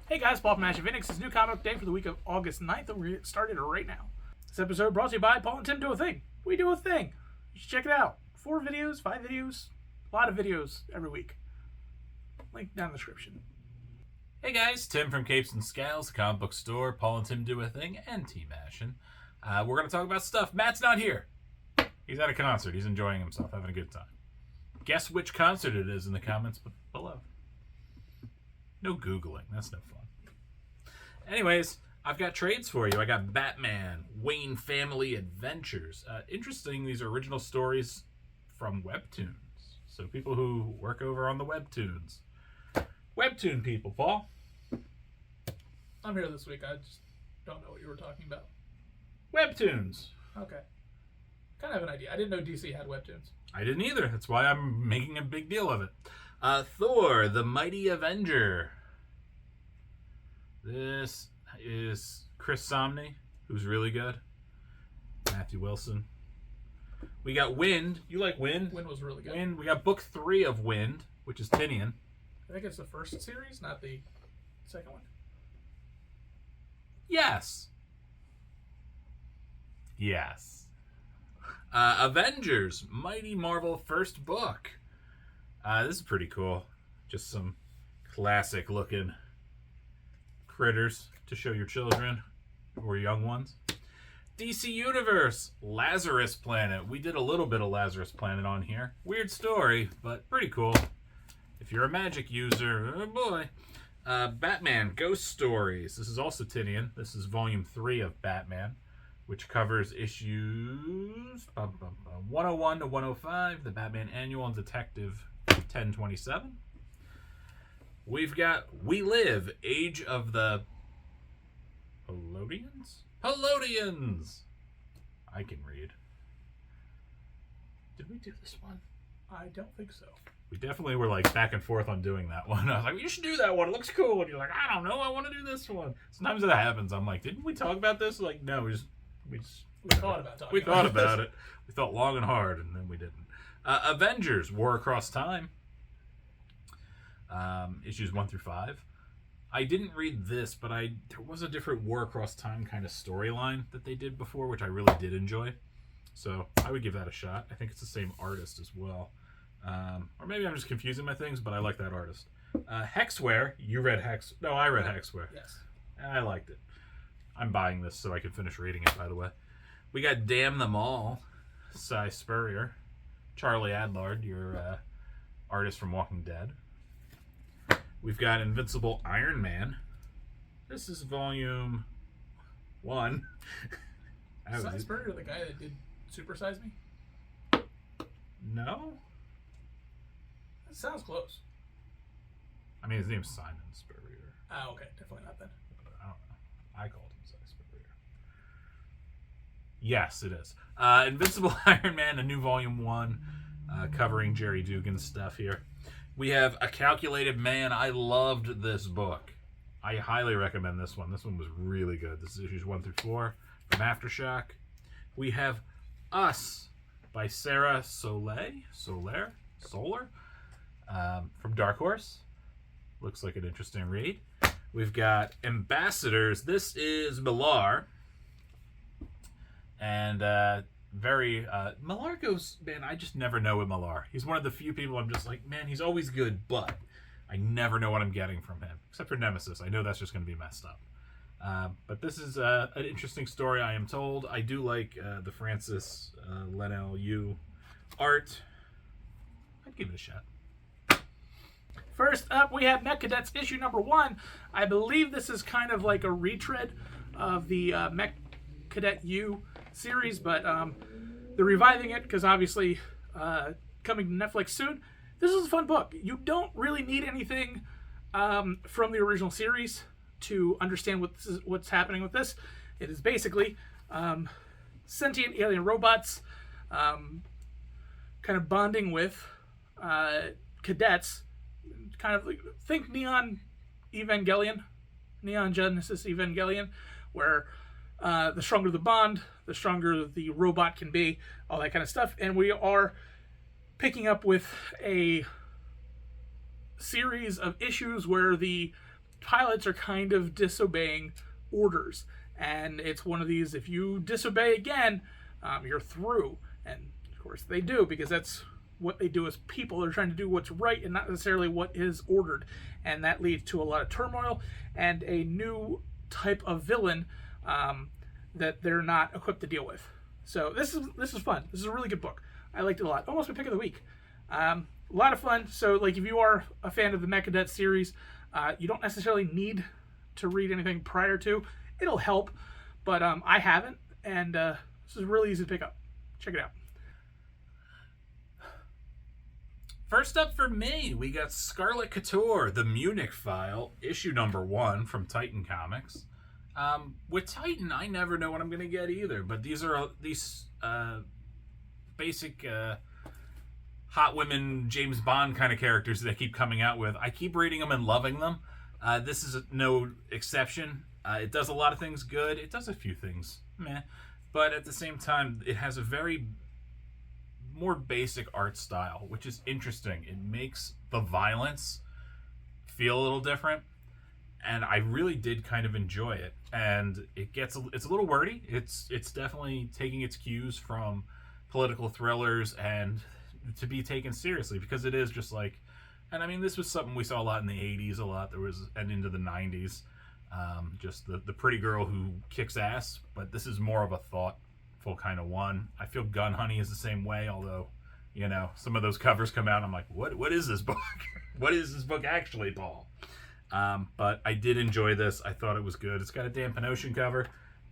Hey guys, Paul from Ashen. This is new comic day for the week of August 9th, and we're getting started right now. This episode brought to you by Paul and Tim Do a Thing. We do a thing. You should check it out. 4 videos, 5 videos, a lot of videos every week. Link down in the description. Hey guys, Tim from Capes and Scowls, the comic book store, Paul and Tim Do a Thing, and Team Ashen. We're going to talk about stuff. Matt's not here. He's at a concert. He's enjoying himself, having a good time. Guess which concert it is in the comments below. No Googling. That's no fun. Anyways, I've got trades for you. I got Batman, Wayne Family Adventures. Interesting, these are original stories from Webtoons. So people who work over on the Webtoons. Webtoon people, Paul. I'm here this week. I just don't know what you were talking about. Webtoons. Okay. Kind of have an idea. I didn't know DC had Webtoons. I didn't either. That's why I'm making a big deal of it. Thor, the Mighty Avenger. This is Chris Somney, who's really good. Matthew Wilson. We got Wind. You like Wind? Wind was really good. Wind. We got book 3 of Wind, which is Tinian. I think it's the first series, not the second one. Yes. Yes. Avengers, Mighty Marvel first book. This is pretty cool. Just some classic looking critters to show your children or young ones. DC Universe, Lazarus Planet. We did a little bit of Lazarus Planet on here. Weird story, but pretty cool. If you're a magic user, oh boy. Batman Ghost Stories. This is also Tinian. This is volume 3 of Batman, which covers issues 101 to 105, the Batman Annual and Detective 1027. We've got We Live, Age of the Helodians? Helodians! I can read. Did we do this one? I don't think so. We definitely were like back and forth on doing that one. I was like, you should do that one. It looks cool. And you're like, I don't know. I want to do this one. Sometimes that happens. I'm like, didn't we talk about this? Like, no, we thought about talking we thought about it. We thought long and hard, and then we didn't. Avengers, War Across Time. Issues 1 through 5. I didn't read this, but there was a different War Across Time kind of storyline that they did before, which I really did enjoy. So I would give that a shot. I think it's the same artist as well. Or maybe I'm just confusing my things, but I like that artist. Hexware. You read Hex... No, I read Hexware. Yes. I liked it. I'm buying this so I can finish reading it, by the way. We got Damn Them All. Cy Spurrier. Charlie Adlard, your artist from Walking Dead. We've got Invincible Iron Man. This is volume 1. Cy Spurrier, the guy that did Super Size Me? No? That sounds close. I mean, his name's Simon Spurrier. Ah, okay. Definitely not then. I don't know. I called him Cy Spurrier. Yes, it is. Invincible Iron Man, a new volume 1, covering Jerry Dugan's stuff here. We have A Calculated Man. I loved this book. I highly recommend this one. This one was really good. This is issues 1 through 4 from Aftershock. We have Us by Sarah Soler from Dark Horse. Looks like an interesting read. We've got Ambassadors. This is Millar. And Millar goes, man, I just never know with Millar. He's one of the few people I'm just like, man, he's always good, but I never know what I'm getting from him. Except for Nemesis. I know that's just going to be messed up. But this is an interesting story, I am told. I do like the Francis Lennell Yu art. I'd give it a shot. First up, we have Mecha Cadets issue number 1. I believe this is kind of like a retread of the Mecha Cadet U series, but they're reviving it because obviously coming to Netflix soon. This is a fun book. You don't really need anything from the original series to understand what's happening with this. It is basically sentient alien robots kind of bonding with cadets. Kind of think Neon Genesis Evangelion, where the stronger the bond, the stronger the robot can be, all that kind of stuff. And we are picking up with a series of issues where the pilots are kind of disobeying orders. And it's one of these, if you disobey again, you're through. And of course they do, because that's what they do as people. They're trying to do what's right and not necessarily what is ordered. And that leads to a lot of turmoil and a new type of villain that they're not equipped to deal with. So this is fun. This is a really good book. I liked it a lot. Almost my pick of the week. A lot of fun. So like, if you are a fan of the Mecha Cadet series, you don't necessarily need to read anything prior to. It'll help, but I haven't, and this is really easy to pick up. Check it out. First up for me, we got Scarlet Couture, the Munich File, issue number 1 from Titan Comics. With Titan, I never know what I'm going to get either, but these are basic hot women James Bond kind of characters that they keep coming out with. I keep reading them and loving them. This is no exception. It does a lot of things good. It does a few things meh. But at the same time, it has a very more basic art style, which is interesting. It makes the violence feel a little different. And I really did kind of enjoy it. And it's a little wordy. It's definitely taking its cues from political thrillers and to be taken seriously, because it is just like, and I mean, this was something we saw a lot in the 80s, and into the 90s. Just the pretty girl who kicks ass, but this is more of a thoughtful kind of one. I feel Gun Honey is the same way, although, you know, some of those covers come out and I'm like, what is this book? What is this book actually, Paul? But I did enjoy this. I thought it was good. It's got a Dan Ocean cover.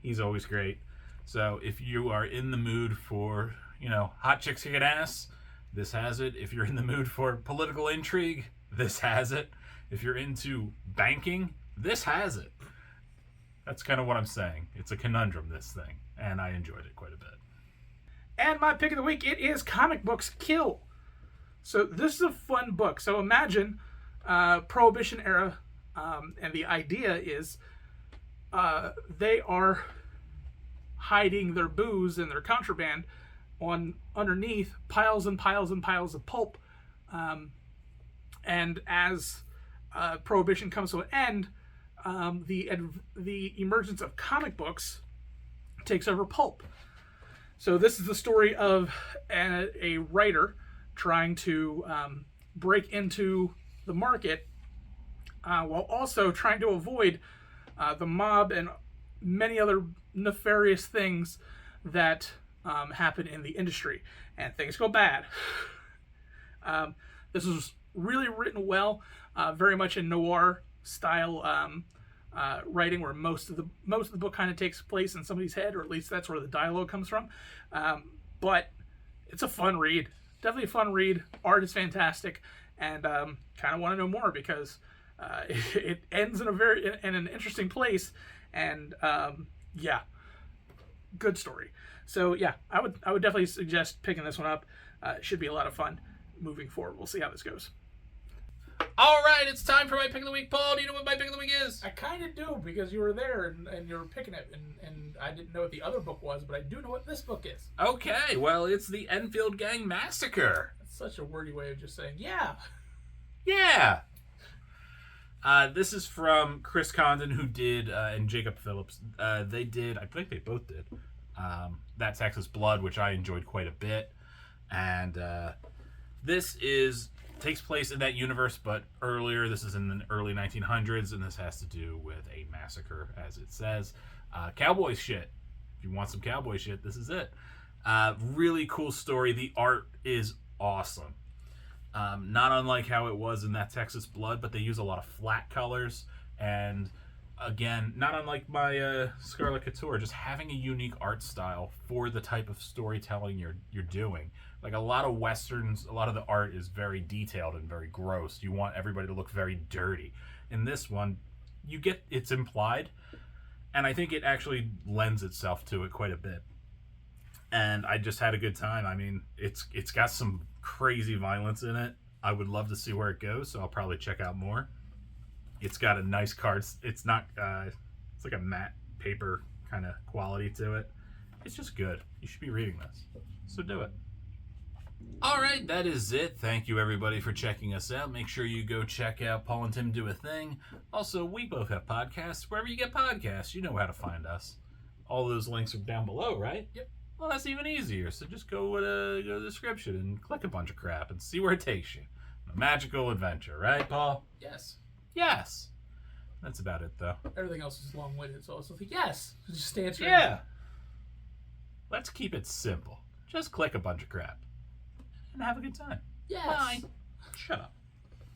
He's always great. So if you are in the mood for, you know, hot chicks kicking ass, this has it. If you're in the mood for political intrigue, this has it. If you're into banking, this has it. That's kind of what I'm saying. It's a conundrum, this thing, and I enjoyed it quite a bit. And my pick of the week, it is Comic Books Kill. So this is a fun book. So imagine Prohibition era, and the idea is they are hiding their booze and their contraband underneath piles and piles and piles of pulp. And as Prohibition comes to an end, the emergence of comic books takes over pulp. So this is the story of a writer trying to break into the market while also trying to avoid the mob and many other nefarious things that happen in the industry. And things go bad. This was really written well, very much in noir style writing, where most of the book kind of takes place in somebody's head, or at least that's where the dialogue comes from. But it's a fun read, definitely a fun read. Art is fantastic, and kind of want to know more, because it ends in an interesting place, and yeah, good story. So yeah, I would definitely suggest picking this one up. It should be a lot of fun moving forward. We'll see how this goes. All right, it's time for my pick of the week. Paul, do you know what my pick of the week is? I kind of do, because you were there and you were picking it, and I didn't know what the other book was, but I do know what this book is. Okay, well, it's the Enfield Gang Massacre. That's such a wordy way of just saying, yeah. Yeah. This is from Chris Condon, who did, and Jacob Phillips. They did, I think they both did, That Texas Blood, which I enjoyed quite a bit. And this takes place in that universe, but earlier. This is in the early 1900s, and this has to do with a massacre, as it says. Cowboy shit. If you want some cowboy shit, this is it. Really cool story. The art is awesome. Not unlike how it was in That Texas Blood, but they use a lot of flat colors, and again, not unlike my Scarlet Couture, just having a unique art style for the type of storytelling you're doing. Like a lot of westerns, a lot of the art is very detailed and very gross. You want everybody to look very dirty. In this one, it's implied, and I think it actually lends itself to it quite a bit. And I just had a good time. I mean, it's got some crazy violence in it. I would love to see where it goes, so I'll probably check out more. It's got a nice card. It's not, it's like a matte paper kind of quality to it. It's just good. You should be reading this. So do it. Alright, that is it. Thank you everybody for checking us out. Make sure you go check out Paul and Tim Do a Thing. Also, we both have podcasts. Wherever you get podcasts, you know how to find us. All those links are down below, right? Yep. Well, that's even easier. So just go to the description and click a bunch of crap and see where it takes you. A magical adventure, right, Paul? Yes. Yes. That's about it, though. Everything else is long-winded, so I was like, yes. Just answering. Yeah. Let's keep it simple. Just click a bunch of crap. And have a good time. Yes. Bye. Shut up.